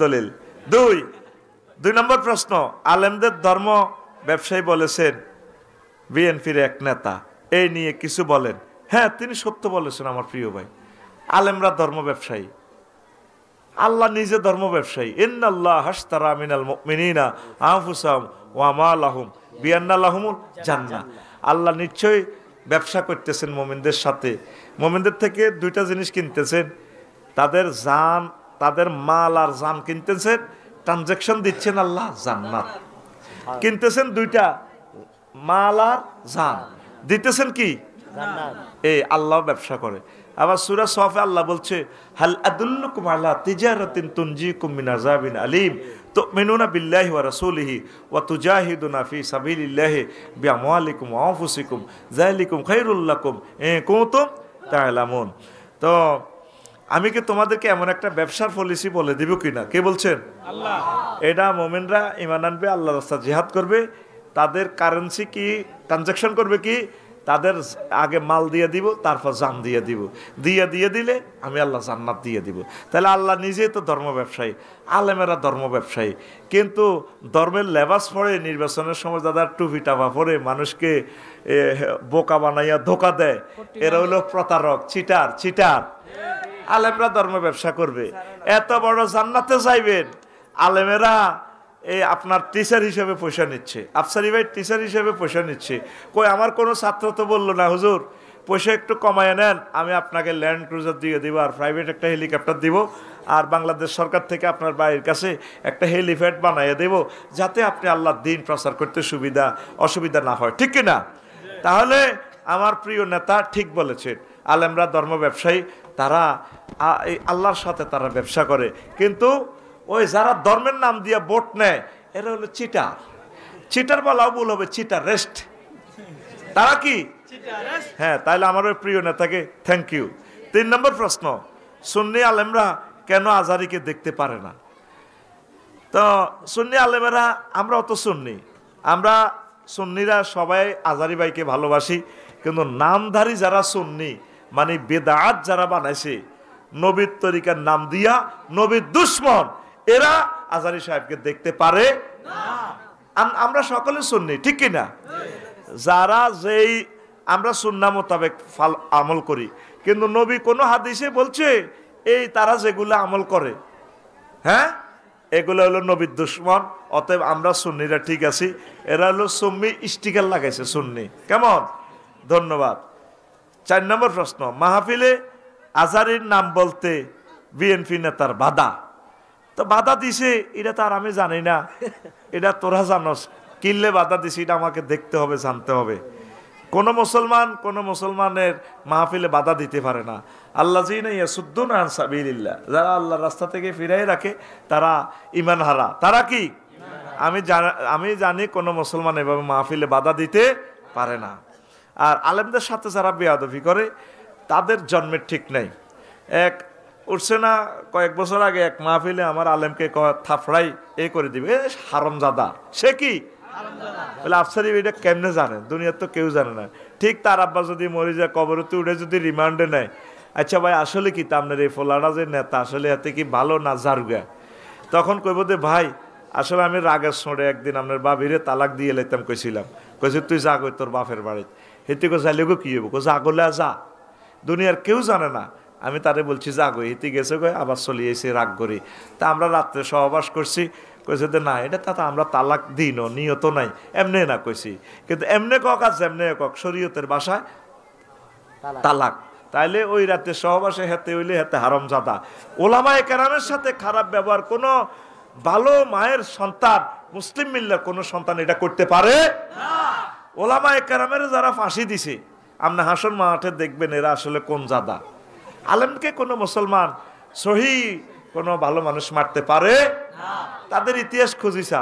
দলিল। দুই নম্বর প্রশ্ন, আলেমদের ধর্ম ব্যবসায়ী বলেছেন বিএনপির এক নেতা, এই নিয়ে কিছু বলেন। হ্যাঁ, তিনি সত্য বলেছেন আমার প্রিয় ভাই, আলেমরা ধর্ম ব্যবসায়ী, আল্লাহ নিজে ধর্ম ব্যবসায়ী। ইন্নাল্লাহ হাশতারা মিনাল মুমিনিনা আনফুসাহুম ওয়া আমওয়ালাহুম বিআন্না লাহুমুল জান্নাহ। আল্লাহ নিশ্চয়ই ব্যবসা করতেছেন মুমিনদের সাথে, মুমিনদের থেকে দুইটা জিনিস কিনতেছেন, তাদের জান, তাদের মাল আর জান কিনতেছেন, ট্রানজাকশন দিচ্ছেন আল্লাহ, জান্নাত কিনতেছেন, দুইটা মাল আর জান দিতেছেন কি জান্নাত। এই আল্লাহ ব্যবসা করে। আবার সূরা সফে আল্লাহ বলছে হাল আদুল্লুকুম আলা তিজারাতিন তুনজিকুম মিন আযাবিন আলীম তুমিনুনা বিল্লাহি ওয়া রাসূলিহি ওয়া তুজাহিদুনা ফি সাবিলিল্লাহি বিআমওয়ালিকুম ওয়া আনফুসিকুম যালিকুম খায়রুল লাকুম ইন কুনতুম তা'লামুন। তো আমি কি তোমাদেরকে এমন একটা ব্যবসার পলিসি বলে দিব কিনা? কে বলছেন? আল্লাহ। এটা মুমিনরা ঈমান আনবে, আল্লাহর রাস্তায় জিহাদ করবে, তাদের কারেন্সি কি ট্রানজাকশন করবে কি, তাদের আগে মাল দিয়ে দিব, তারপর জান দিয়ে দিব, দিয়ে দিলে আমি আল্লাহ জান্নাত দিয়ে দিব। তাহলে আল্লাহ নিজেই তো ধর্ম ব্যবসায়ী, আলেমেরা ধর্ম ব্যবসায়ী। কিন্তু ধর্মের লেবাস পরে নির্বাচনের সময় দাদা টুপি টাপা পরে মানুষকে বোকা বানাইয়া ধোকা দেয়, এরা হলো প্রতারক, চিটার। আলেমরা ধর্ম ব্যবসা করবে, এত বড় জান্নাতে যাইবেন, আলেমেরা এই আপনার টিচার হিসেবে পয়সা নিচ্ছে, আফসারি ভাই টিচার হিসেবে পয়সা নিচ্ছে। কই আমার কোনো ছাত্র তো বললো না হুজুর পয়সা একটু কমায় নেন, আমি আপনাকে ল্যান্ড ক্রুজার দিয়ে দিব আর প্রাইভেট একটা হেলিকপ্টার দিব, আর বাংলাদেশ সরকার থেকে আপনার বাড়ির কাছে একটা হেলিপ্যাড বানাইয়ে দেব, যাতে আপনি আল্লাহর দিন প্রচার করতে অসুবিধা না হয়, ঠিক কিনা? তাহলে আমার প্রিয় নেতা ঠিক বলেছেন, আলেমরা ধর্ম ব্যবসায়ী, তারা আল্লাহর সাথে তারা ব্যবসা করে। কিন্তু ওই যারা ধর্মের নাম দিয়ে ভোট নেয় এরা হলো চিটার বলাও ভুল হবে, চিটার রেস্ট। তারা কি? হ্যাঁ, তাইলে আমার ওই প্রিয় নেতাকে থ্যাংক ইউ। 3 নম্বর প্রশ্ন, সুন্নি আলেমরা কেন আজারিকে দেখতে পারে না? তো সুন্নি আলেমেরা, আমরাও তো আমরা সুন্নিরা সবাই আজারি ভাইকে ভালোবাসি, কিন্তু নামধারী যারা সুন্নি মানে বেদাত যারা বানাইছে, নবীর তরিকার নাম দিয়া নবীর দুশ্মন, এরা আজারি সাহেবকে দেখতে পারে না। আমরা সকলে সুন্নি, ঠিক কিনা? যারা যেই আমরা সুন্নাহ মোতাবেক আমল করি, কিন্তু নবী কোন হাদিসে বলছে এই তারা যেগুলো আমল করে, হ্যাঁ, এগুলো হলো নবীর দুশ্মন, অতএব আমরা সুন্নিরা ঠিক আছি। এরা হলো সুন্নি স্টিকার লাগাইছে সুন্নি, কেমন? ধন্যবাদ। 4 নম্বর প্রশ্ন, মাহফিলে আজারির নাম বলতে বিএনপি নেতার বাধা। তো বাধা দিছে এটা তো আর আমি জানি না, এটা তোরা জানোস, কিনলে বাধা দিছে এটা আমাকে দেখতে হবে, জানতে হবে। কোন মুসলমানের মাহফিলে বাধা দিতে পারে না। আল্লাযীনা ইয়াসুদ্দুনা আন সাবিলিল্লাহ, যারা আল্লাহর রাস্তা থেকে ফিরাই রাখে তারা ঈমান হারা। তারা কি? আমি জানি কোন মুসলমান এভাবে মাহফিলে বাধা দিতে পারে না। আর আলেমদের সাথে যারা বেয়াদবি করে তাদের জন্মের ঠিক নেই। এক উঠছে না কয়েক বছর আগে এক মাহফিলে আমার আলেমকে থাপড়াই করে দিবে, হারামজাদা। সে কি? বলে আফসারি এটা কেমনে জানে? দুনিয়ার তো কেউ জানে না। ঠিক তার আব্বা যদি মরে যায়, কবরতে উঠে যদি রিমান্ডে নেয়, আচ্ছা ভাই আসলে কি আপনার এই ফোলাটা যে নেতা আসলে এতে কি ভালো না জারুগা? তখন কইব যে ভাই আসলে আমি রাগের সোঁড়ে একদিন আপনার বাবিরে তালাক দিয়ে লাইতাম, কইছিলাম, কইছে তুই যা কই তোর বাপের বাড়িতে, হেতে কো যাইলে গো কি হবো, যা করলে যা, দুনিয়ার কেউ জানে না। আমি তারে বলছি যা গো, হেতে গেছে গো, আবার চলিয়েছি রাগ করি। তা আমরা রাত্রে সহবাস করছি, কইছে যে না এটা তা আমরা তালাক দিন নিয়ত নাই, এমনি না কইছি, কিন্তু এমনি কক আর যেমনি কক শরীয়তের ভাষায় তালাক। তাইলে ওই রাতে সহবাসে হেতে হইলে হেতে হারামজাদা। ওলামায়ে কেরামের সাথে খারাপ ব্যবহার কোনো ভালো মায়ের সন্তান, মুসলিম মিল্লার কোনো সন্তান এটা করতে পারে না। ওলামায়ে কেরামের যারা ফাঁসি দিছে, আপনি হাসন মাঠে দেখবেন এরা আসলে কোন জাদা। আলেমকে কোনো মুসলমান সহি কোনো ভালো মানুষ মারতে পারে না। তাদের ইতিহাস খুঁজিছা